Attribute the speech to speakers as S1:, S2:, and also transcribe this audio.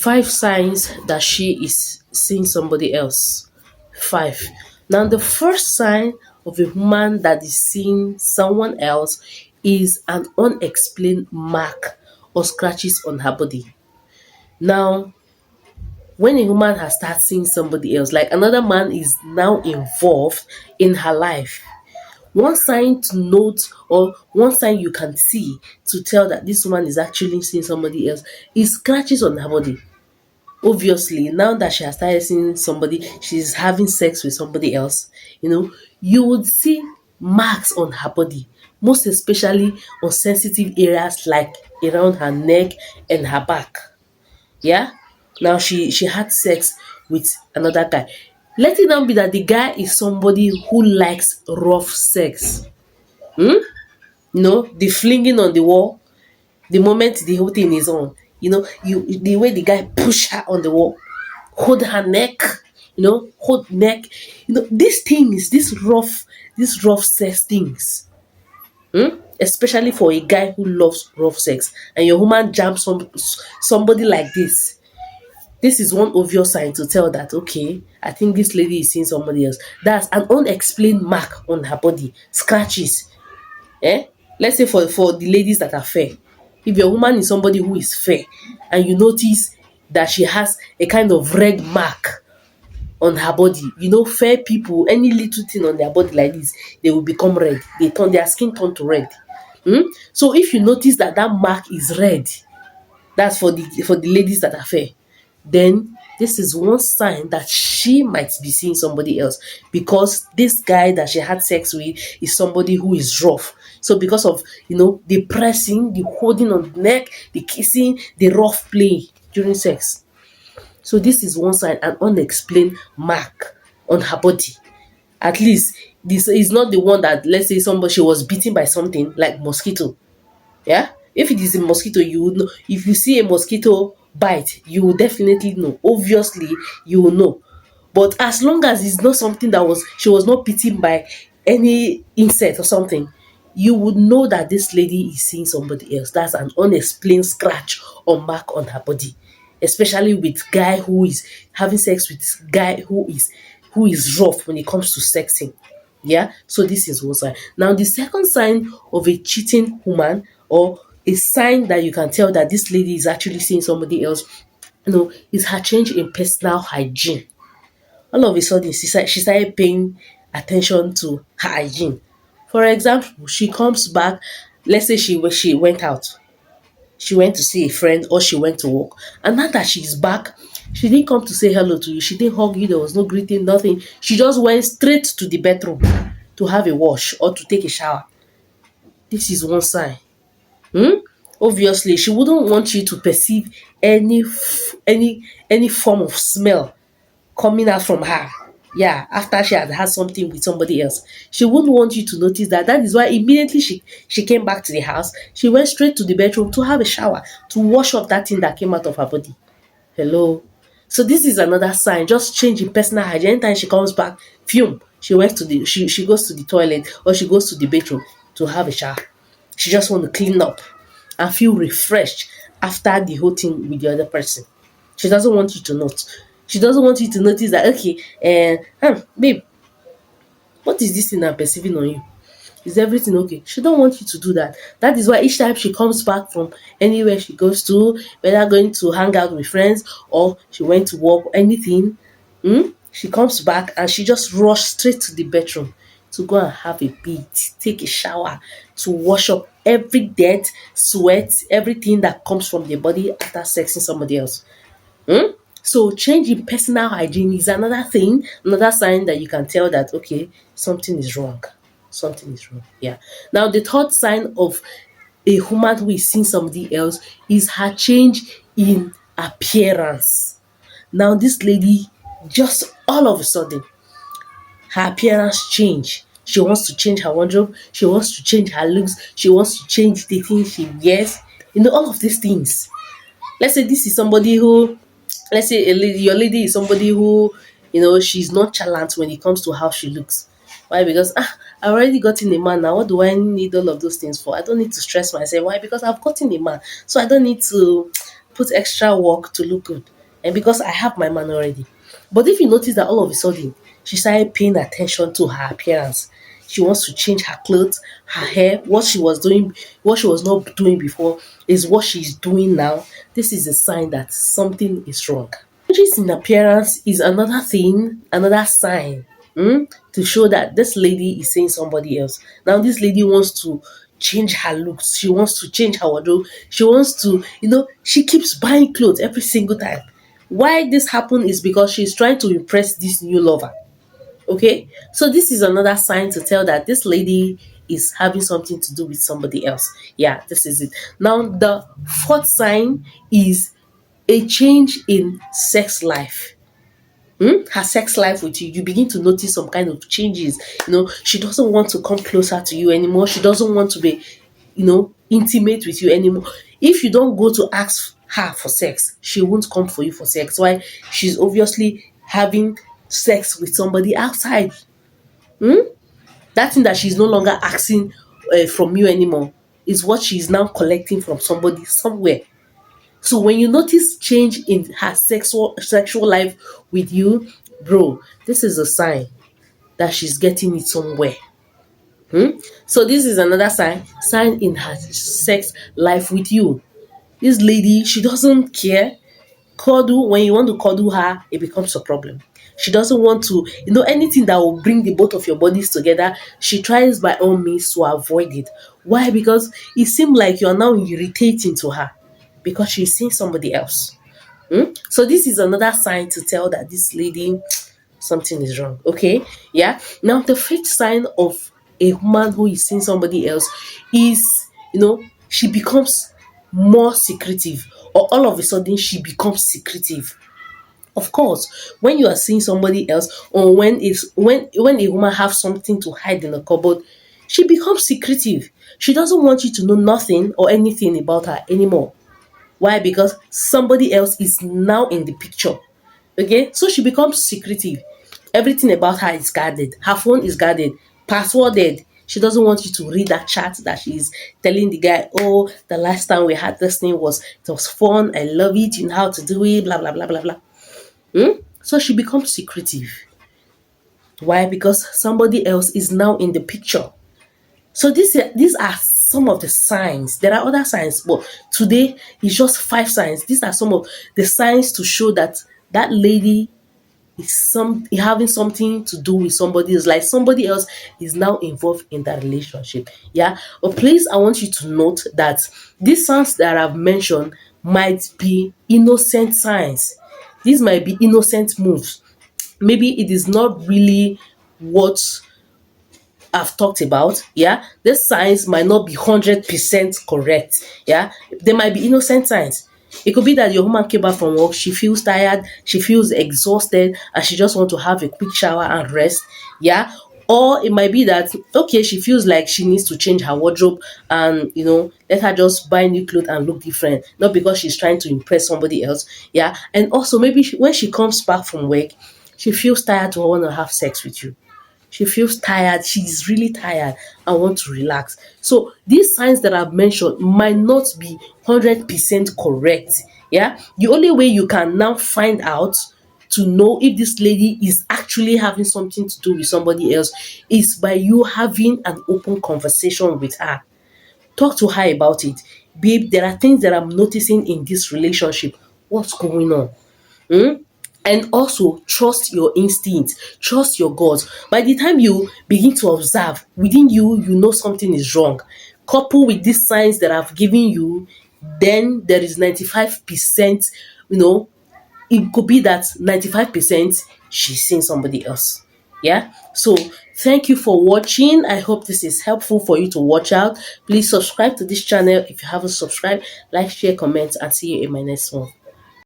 S1: 5 signs that she is seeing somebody else. 5. Now, the first sign of a woman that is seeing someone else is an unexplained mark or scratches on her body. Now, when a woman has started seeing somebody else, like another man is now involved in her life, one sign to note, or one sign you can see to tell that this woman is actually seeing somebody else, is scratches on her body. Obviously, now that she has started seeing somebody, she's having sex with somebody else, you would see marks on her body, most especially on sensitive areas like around her neck and her back. Yeah. Now she had sex with another guy. Let it not be that the guy is somebody who likes rough sex. The flinging on the wall, the moment the whole thing is on, the way the guy push her on the wall, hold her neck, hold neck, these things, these rough sex things, especially for a guy who loves rough sex, and your woman jams somebody like this is one obvious sign to tell that, okay, I think this lady is seeing somebody else. That's an unexplained mark on her body, scratches. Eh? Let's say for the ladies that are fair, if your woman is somebody who is fair and you notice that she has a kind of red mark on her body, fair people, any little thing on their body like this, they will become red. Their skin turn to red. So if you notice that mark is red, that's for the ladies that are fair, then this is one sign that she might be seeing somebody else, because this guy that she had sex with is somebody who is rough. So because of the pressing, the holding on the neck, the kissing, the rough play during sex, so this is one sign, an unexplained mark on her body. At least this is not the one that, let's say, somebody, she was bitten by something like mosquito. Yeah, if it is a mosquito, you would know. If you see a mosquito bite, you will definitely know. Obviously, you will know. But as long as it's not something that she was not bitten by any insect or something, you would know that this lady is seeing somebody else. That's an unexplained scratch or mark on her body, especially with guy who is having sex with guy who is rough when it comes to sexing. Yeah, so this is one sign. Now, the second sign of a cheating woman, or a sign that you can tell that this lady is actually seeing somebody else, is her change in personal hygiene. All of a sudden, she started paying attention to her hygiene. For example, she comes back. Let's say she went out, she went to see a friend, or she went to work, and now that she's back, she didn't come to say hello to you, she didn't hug you, there was no greeting, nothing. She just went straight to the bedroom to have a wash or to take a shower. This is one sign. Obviously, she wouldn't want you to perceive any form of smell coming out from her. Yeah, after she had had something with somebody else, she wouldn't want you to notice that. That is why immediately she came back to the house, she went straight to the bedroom to have a shower, to wash off that thing that came out of her body. Hello. So this is another sign. Just change in personal hygiene. Anytime she comes back, fume. She goes to the toilet, or she goes to the bedroom to have a shower. She just want to clean up and feel refreshed after the whole thing with the other person. She doesn't want you to note. She doesn't want you to notice that, okay, babe, what is this thing I'm perceiving on you? Is everything okay? She don't want you to do that. That is why each time she comes back from anywhere she goes to, whether going to hang out with friends or she went to work or anything, she comes back and she just rushed straight to the bedroom to go and have a bath, take a shower, to wash up every dirt, sweat, everything that comes from the body after sexing somebody else. So changing personal hygiene is another thing, another sign that you can tell that, okay, something is wrong. Something is wrong. Yeah. Now, the third sign of a woman who is seeing somebody else is her change in appearance. Now, this lady, just all of a sudden, her appearance change. She wants to change her wardrobe. She wants to change her looks. She wants to change the things she wears. All of these things. Let's say this is somebody who, let's say your lady is somebody who, she's nonchalant when it comes to how she looks. Why? Because I already gotten a man now. What do I need all of those things for? I don't need to stress myself. Why? Because I've gotten a man. So I don't need to put extra work to look good, and because I have my man already. But if you notice that all of a sudden she started paying attention to her appearance, she wants to change her clothes, her hair, what she was doing, what she was not doing before is what she's doing now. This is a sign that something is wrong. Changes in appearance is another thing, another sign, to show that this lady is seeing somebody else. Now, this lady wants to change her looks. She wants to change her wardrobe. She wants to, she keeps buying clothes every single time. Why this happen is because she's trying to impress this new lover. Okay, so this is another sign to tell that this lady is having something to do with somebody else. Yeah, this is it. Now, the fourth sign is a change in sex life. Her sex life with you begin to notice some kind of changes. She doesn't want to come closer to you anymore. She doesn't want to be, intimate with you anymore. If you don't go to ask her for sex, she won't come for you for sex. Why? She's obviously having sex with somebody outside. That thing that she's no longer asking from you anymore is what she's now collecting from somebody somewhere. So when you notice change in her sexual life with you, bro, this is a sign that she's getting it somewhere. So this is another sign in her sex life with you. This lady, she doesn't care. Cuddle, when you want to cuddle her, it becomes a problem. She doesn't want to, anything that will bring the both of your bodies together, she tries by all means to avoid it. Why? Because it seems like you're now irritating to her because she's seeing somebody else. So this is another sign to tell that this lady, something is wrong. Okay, yeah. Now the fifth sign of a woman who is seeing somebody else is, she becomes more secretive, or all of a sudden she becomes secretive. Of course, when you are seeing somebody else, or when a woman have something to hide in a cupboard, she becomes secretive. She doesn't want you to know nothing or anything about her anymore. Why? Because somebody else is now in the picture. Okay, so she becomes secretive. Everything about her is guarded. Her phone is guarded, passworded. She doesn't want you to read that chat that she's telling the guy, oh, the last time we had this thing it was fun. I love it. You know how to do it. Blah blah blah blah blah. So she becomes secretive. Why? Because somebody else is now in the picture. So these are some of the signs. There are other signs, but today is just 5 signs. These are some of the signs to show that that lady is having something to do with somebody else. Like somebody else is now involved in that relationship. Yeah. But please, I want you to note that these signs that I've mentioned might be innocent signs. These might be innocent moves. Maybe it is not really what I've talked about. Yeah, these signs might not be 100% correct. Yeah, there might be innocent signs. It could be that your woman came back from work, she feels tired, she feels exhausted, and she just wants to have a quick shower and rest. Yeah, or it might be that okay, she feels like she needs to change her wardrobe and let her just buy new clothes and look different, not because she's trying to impress somebody else. Yeah, and also maybe when she comes back from work, she feels tired to want to have sex with you. She feels tired, she's really tired and want to relax. So these signs that I've mentioned might not be 100% correct. Yeah, the only way you can now find out to know if this lady is actually having something to do with somebody else is by you having an open conversation with her. Talk to her about it. Babe, there are things that I'm noticing in this relationship. What's going on? And also trust your instincts, trust your gut. By the time you begin to observe within you, you know something is wrong. Couple with these signs that I've given you, then there is 95%, it could be that 95% she's seeing somebody else. Yeah, so thank you for watching. I hope this is helpful for you to watch out. Please subscribe to this channel if you haven't subscribed. Like, share, comment, and see you in my next one.